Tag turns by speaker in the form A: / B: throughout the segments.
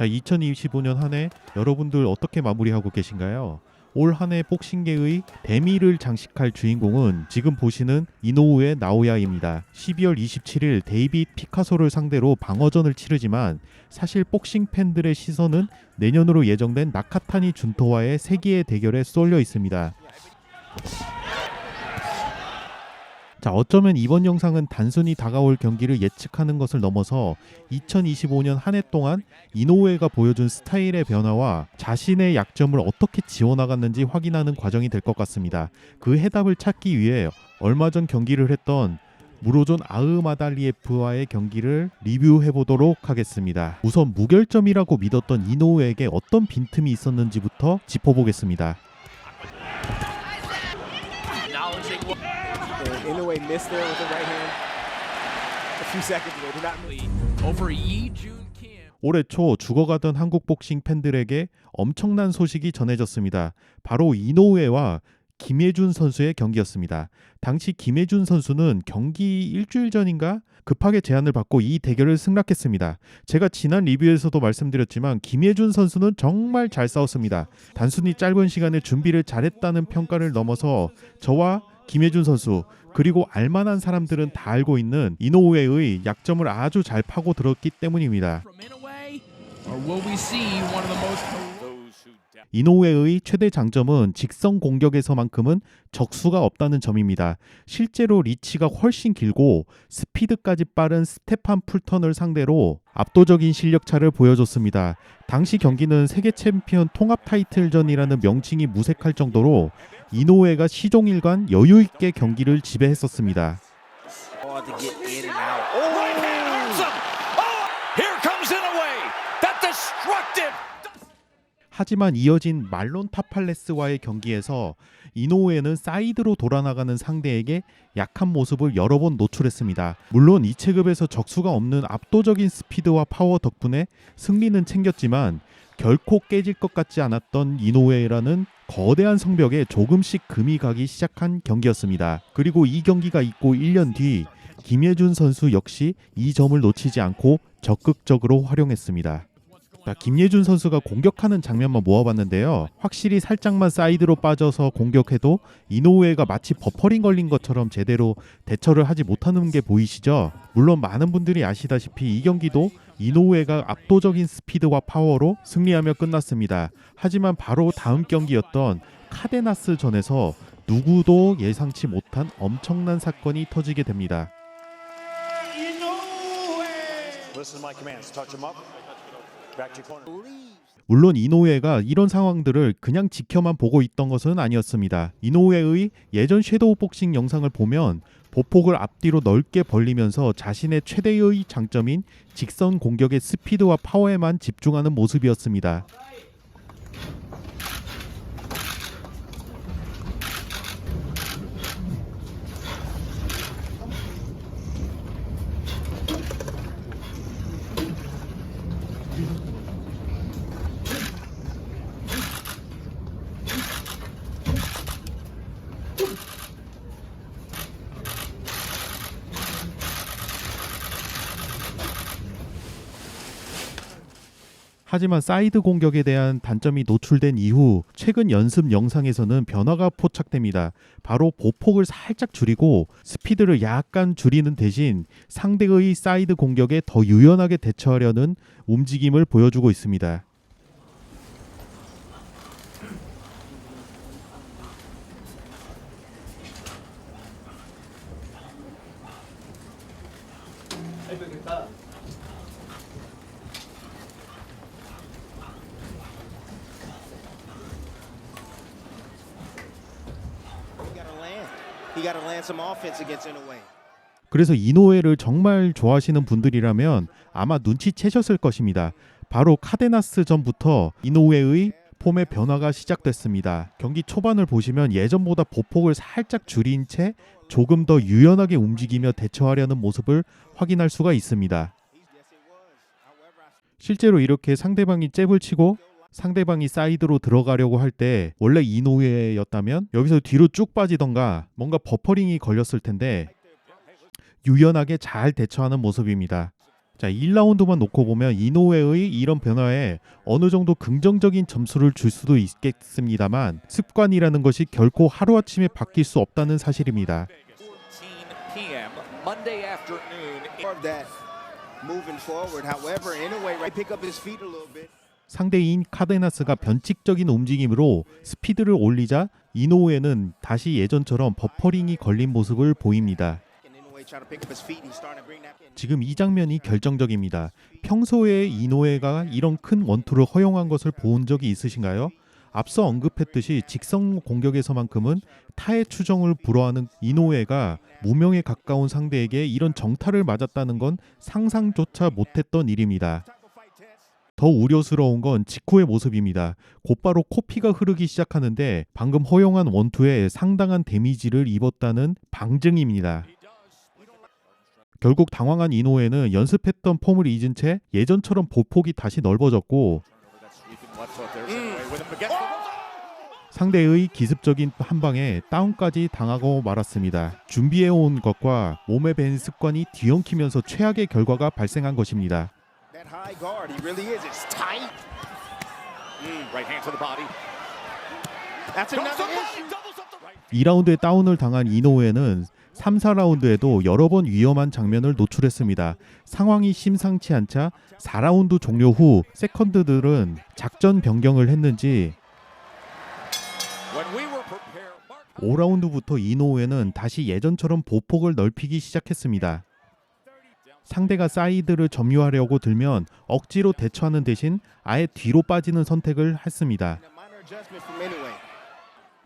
A: 자, 2025년 한 해 여러분들 어떻게 마무리하고 계신가요? 올 한 해 복싱계의 대미를 장식할 주인공은 지금 보시는 이노우에 나오야입니다. 12월 27일 데이빗 피카소를 상대로 방어전을 치르지만 사실 복싱 팬들의 시선은 내년으로 예정된 나카타니 준토와의 세기의 대결에 쏠려 있습니다. 자, 어쩌면 이번 영상은 단순히 다가올 경기를 예측하는 것을 넘어서 2025년 한 해 동안 이노우에가 보여준 스타일의 변화와 자신의 약점을 어떻게 지워나갔는지 확인하는 과정이 될 것 같습니다. 그 해답을 찾기 위해 얼마 전 경기를 했던 무로존 아흐마달리에프와의 경기를 리뷰해보도록 하겠습니다. 우선 무결점이라고 믿었던 이노우에게 어떤 빈틈이 있었는지부터 짚어보겠습니다.
B: Inoue missed there with the right hand. A few seconds ago, did not miss.
C: Over Yi Jun Kim.
A: 올해 초 죽어가던 한국 복싱 팬들에게 엄청난 소식이 전해졌습니다. 바로 이노우에와 김예준 선수의 경기였습니다. 당시 김예준 선수는 경기 일주일 전인가 급하게 제안을 받고 이 대결을 승낙했습니다. 제가 지난 리뷰에서도 말씀드렸지만 김예준 선수는 정말 잘 싸웠습니다. 단순히 짧은 시간에 준비를 잘했다는 평가를 넘어서 저와 김예준 선수 그리고 알만한 사람들은 다 알고 있는 이노우에의 약점을 아주 잘 파고들었기 때문입니다.
C: From Inoue, or will we see one of the most
A: 이노우에의 최대 장점은 직선 공격에서만큼은 적수가 없다는 점입니다. 실제로 리치가 훨씬 길고 스피드까지 빠른 스테판 풀턴을 상대로 압도적인 실력차를 보여줬습니다. 당시 경기는 세계 챔피언 통합 타이틀전이라는 명칭이 무색할 정도로 이노우에가 시종일관 여유있게 경기를 지배했었습니다.
B: Hard to get in and out.
C: right hand hurts him. Oh, here comes Inoue. That destructive.
A: 하지만 이어진 말론 타팔레스와의 경기에서 이노우에는 사이드로 돌아나가는 상대에게 약한 모습을 여러 번 노출했습니다. 물론 이 체급에서 적수가 없는 압도적인 스피드와 파워 덕분에 승리는 챙겼지만 결코 깨질 것 같지 않았던 이노우에라는 거대한 성벽에 조금씩 금이 가기 시작한 경기였습니다. 그리고 이 경기가 있고 1년 뒤 김예준 선수 역시 이 점을 놓치지 않고 적극적으로 활용했습니다. 자, 김예준 선수가 공격하는 장면만 모아봤는데요. 확실히 살짝만 사이드로 빠져서 공격해도 이노우에가 마치 버퍼링 걸린 것처럼 제대로 대처를 하지 못하는 게 보이시죠? 물론 많은 분들이 아시다시피 이 경기도 이노우에가 압도적인 스피드와 파워로 승리하며 끝났습니다. 하지만 바로 다음 경기였던 카데나스 전에서 누구도 예상치 못한 엄청난 사건이 터지게 됩니다.
D: Listen to my commands. Touch him up. Back to your corner.
A: 물론 이노우에가 이런 상황들을 그냥 지켜만 보고 있던 것은 아니었습니다. 이노우에의 예전 섀도우 복싱 영상을 보면 보폭을 앞뒤로 넓게 벌리면서 자신의 최대의 장점인 직선 공격의 스피드와 파워에만 집중하는 모습이었습니다. 하지만 사이드 공격에 대한 단점이 노출된 이후 최근 연습 영상에서는 변화가 포착됩니다. 바로 보폭을 살짝 줄이고 스피드를 약간 줄이는 대신 상대의 사이드 공격에 더 유연하게 대처하려는 움직임을 보여주고 있습니다.
B: He got to land some offense against Inoue.
A: 그래서 이노우에를 정말 좋아하시는 분들이라면 아마 눈치채셨을 것입니다. 바로 카데나스 전부터 이노우에의 폼의 변화가 시작됐습니다. 경기 초반을 보시면 예전보다 보폭을 살짝 줄인 채 조금 더 유연하게 움직이며 대처하려는 모습을 확인할 수가 있습니다. 실제로 이렇게 상대방이 잽을 치고 상대방이 사이드로 들어가려고 할 때 원래 이노우에였다면 여기서 뒤로 쭉 빠지던가 뭔가 버퍼링이 걸렸을 텐데 유연하게 잘 대처하는 모습입니다. 자, 1라운드만 놓고 보면 이노우에의 이런 변화에 어느 정도 긍정적인 점수를 줄 수도 있겠습니다만 습관이라는 것이 결코 하루아침에 바뀔 수 없다는 사실입니다.
C: 14 p.m. Monday afternoon.
B: More of that moving forward. However, in a way, right, pick up his feet a little bit.
A: 상대인 카데나스가 변칙적인 움직임으로 스피드를 올리자 이노우에는 다시 예전처럼 버퍼링이 걸린 모습을 보입니다.
B: And in a way, trying to pick up his feet, he's starting to bring that.
A: 지금 이 장면이 결정적입니다. 평소에 이노우에가 이런 큰 원투를 허용한 것을 본 적이 있으신가요? 앞서 언급했듯이 직선 공격에서만큼은 타의 추정을 불허하는 이노우에가 무명에 가까운 상대에게 이런 정타를 맞았다는 건 상상조차 못했던 일입니다. 더 우려스러운 건 직후의 모습입니다. 곧바로 코피가 흐르기 시작하는데 방금 허용한 원투에 상당한 데미지를 입었다는 방증입니다. 결국 당황한 이노우에는 연습했던 폼을 잊은 채 예전처럼 보폭이 다시 넓어졌고 상대의 기습적인 한 방에 다운까지 당하고 말았습니다. 준비해온 것과 몸에 밴 습관이 뒤엉키면서 최악의 결과가 발생한 것입니다.
B: That high guard, he really is. It's tight.
C: Right hand to the body.
B: That's
C: Goes
B: another
C: up,
B: issue.
C: doubles up the right.
A: 2라운드에 다운을 당한 이노우에는 3, 4라운드에도 여러 번 위험한 장면을 노출했습니다. 상황이 심상치 않자 4라운드 종료 후 세컨드들은 작전 변경을 했는지
C: When we were prepared, Mark
A: 5라운드부터 이노우에는 다시 예전처럼 보폭을 넓히기 시작했습니다. 상대가 사이드를 점유하려고 들면 억지로 대처하는 대신 아예 뒤로 빠지는 선택을 했습니다.
B: A minor adjustment from anyway.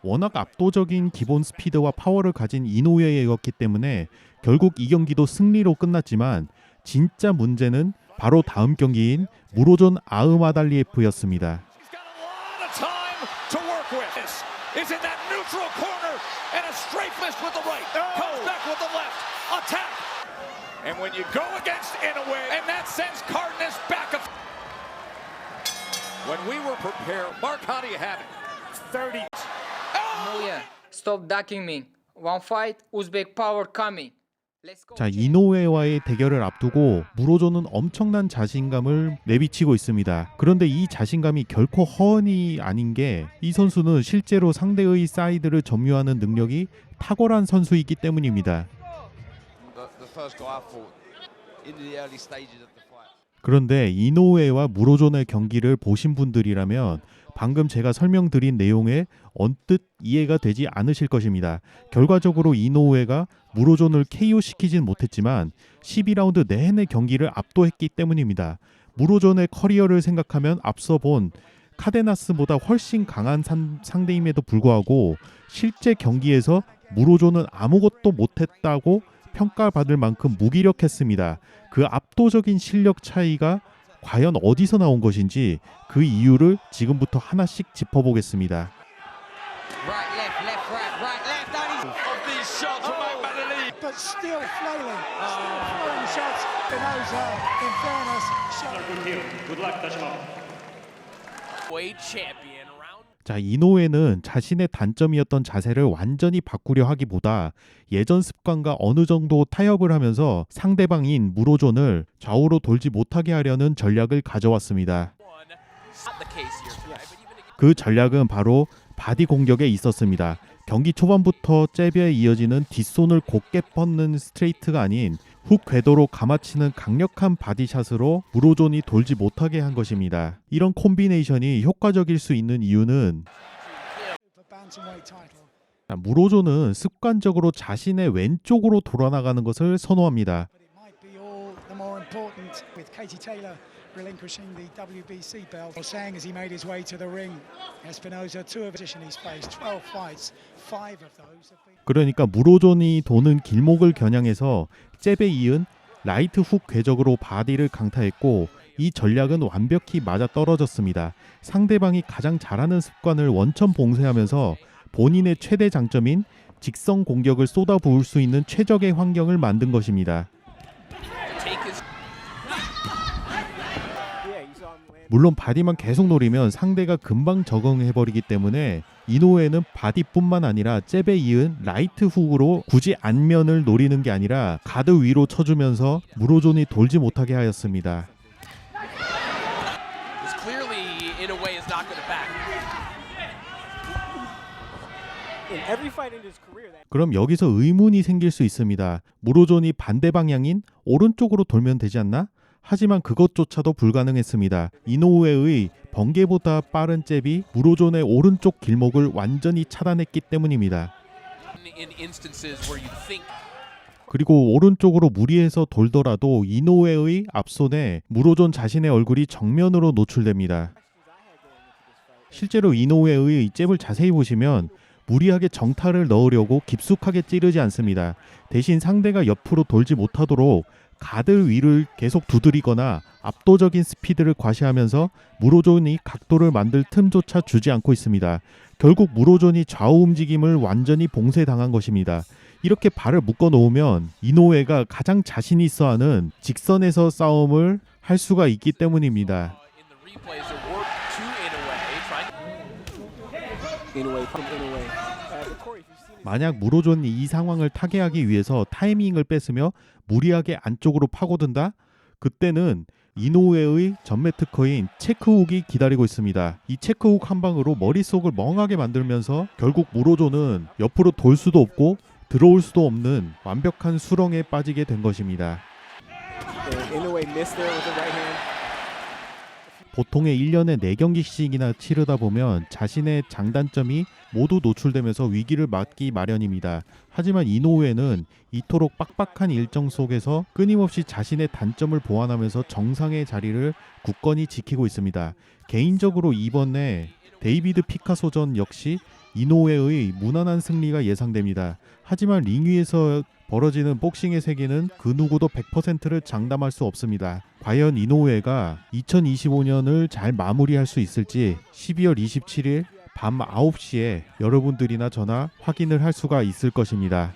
A: 워낙 압도적인 기본 스피드와 파워를 가진 이노우에였기 때문에 결국 이 경기도 승리로 끝났지만 진짜 문제는 바로 다음 경기인 무로존 아흐마달리에프였습니다.
C: he's got a lot of time to work with. This is in that neutral corner and a straight fist with the right. Comes back with the left. Attack. And when you go against Inoue, and that sends Cardenas back. When we were prepared, Mark, how do you have it? 30.
E: Muya, stop ducking me. One fight, Uzbek power coming. Let's go.
A: 자, 이노우에와의 대결을 앞두고 무로존은 엄청난 자신감을 내비치고 있습니다. 그런데 이 자신감이 결코 허언이 아닌 게 이 선수는 실제로 상대의 사이드를 점유하는 능력이 탁월한 선수이기 때문입니다.
F: the first guy I fought in the early stages of the fight.
A: 그런데 이노우에와 무로존의 경기를 보신 분들이라면 방금 제가 설명드린 내용에 언뜻 이해가 되지 않으실 것입니다. 결과적으로 이노우에가 무로존을 KO시키진 못했지만 12라운드 내내 경기를 압도했기 때문입니다. 무로존의 커리어를 생각하면 앞서 본 카데나스보다 훨씬 강한 상대임에도 불구하고 실제 경기에서 무로존은 아무것도 못했다고 평가받을 만큼 무기력했습니다. 그 압도적인 실력 차이가 과연 어디서 나온 것인지 그 이유를 지금부터 하나씩 짚어보겠습니다.
E: Right, left, right, left. And he's
F: Of these shots from Mamadali.
G: but still flailing. Still flailing shots. Spinoza, in fairness, shot.
E: weight champion round.
A: 자, 이노우에는 자신의 단점이었던 자세를 완전히 바꾸려 하기보다 예전 습관과 어느 정도 타협을 하면서 상대방인 무로존을 좌우로 돌지 못하게 하려는 전략을 가져왔습니다.
E: Not the case here tonight, but even against
A: 그 전략은 바로 바디 공격에 있었습니다. 경기 초반부터 잽에 이어지는 뒷손을 곧게 뻗는 스트레이트가 아닌 훅 궤도로 감아치는 강력한 바디샷으로 무로존이 돌지 못하게 한 것입니다. 이런 콤비네이션이 효과적일 수 있는 이유는
G: The bantamweight title.
A: 무로존은 습관적으로 자신의 왼쪽으로 돌아나가는 것을 선호합니다.
G: But it might be all the more important with Katie Taylor relinquishing the WBC belt. Or saying as he made his way to the ring, Espinoza, 2 of position he's faced, 12 fights, 5 of those have been.
A: 그러니까 무로존이 도는 길목을 겨냥해서 잽에 이은 라이트 훅 궤적으로 바디를 강타했고 이 전략은 완벽히 맞아 떨어졌습니다. 상대방이 가장 잘하는 습관을 원천 봉쇄하면서 본인의 최대 장점인 직선 공격을 쏟아부을 수 있는 최적의 환경을 만든 것입니다.
E: take his
B: Yeah, he's on.
A: 물론 바디만 계속 노리면 상대가 금방 적응해버리기 때문에 이노우에는 바디뿐만 아니라 잽에 이은 라이트 훅으로 굳이 안면을 노리는 게 아니라 가드 위로 쳐주면서 무로존이 돌지 못하게 하였습니다.
H: This clearly, in a way, is not going to back.
B: In every fight in his career, that
A: 그럼 여기서 의문이 생길 수 있습니다. 무로존이 반대 방향인 오른쪽으로 돌면 되지 않나? 하지만 그것조차도 불가능했습니다. 이노우에의 번개보다 빠른 잽이 무로존의 오른쪽 길목을 완전히 차단했기 때문입니다.
H: In instances where you think
A: 그리고 오른쪽으로 무리해서 돌더라도 이노우에의 앞손에 무로존 자신의 얼굴이 정면으로 노출됩니다. 실제로 이노우에의 잽을 자세히 보시면 무리하게 정타를 넣으려고 깊숙하게 찌르지 않습니다. 대신 상대가 옆으로 돌지 못하도록 가드 위를 계속 두드리거나 압도적인 스피드를 과시하면서 무로존이 각도를 만들 틈조차 주지 않고 있습니다. 결국 무로존이 좌우 움직임을 완전히 봉쇄당한 것입니다. 이렇게 발을 묶어 놓으면 이노우에가 가장 자신 있어 하는 직선에서 싸움을 할 수가 있기 때문입니다.
H: in the replays there were two
B: Inoue from Inoue. But Corey, if you've seen his
A: 만약 무로존이 이 상황을 타개하기 위해서 타이밍을 뺏으며 무리하게 안쪽으로 파고든다? 그때는 이노우에의 전매 특허인 체크훅이 기다리고 있습니다. 이 체크훅 한 방으로 머릿속을 멍하게 만들면서 결국 무로존은 옆으로 돌 수도 없고 들어올 수도 없는 완벽한 수렁에 빠지게 된 것입니다.
B: Inoue missed there with the right hand.
A: 보통의 1년에 4경기씩이나 치르다 보면 자신의 장단점이 모두 노출되면서 위기를 맞기 마련입니다. 하지만 이노우에는 이토록 빡빡한 일정 속에서 끊임없이 자신의 단점을 보완하면서 정상의 자리를 굳건히 지키고 있습니다. 개인적으로 이번에 데이비드 피카소전 역시 이노우에의 무난한 승리가 예상됩니다. 하지만 링 위에서 벌어지는 복싱의 세계는 그 누구도 100%를 장담할 수 없습니다. 과연 이노우에가 2025년을 잘 마무리할 수 있을지 12월 27일 밤 9시에 여러분들이나 저나 확인을 할 수가 있을 것입니다.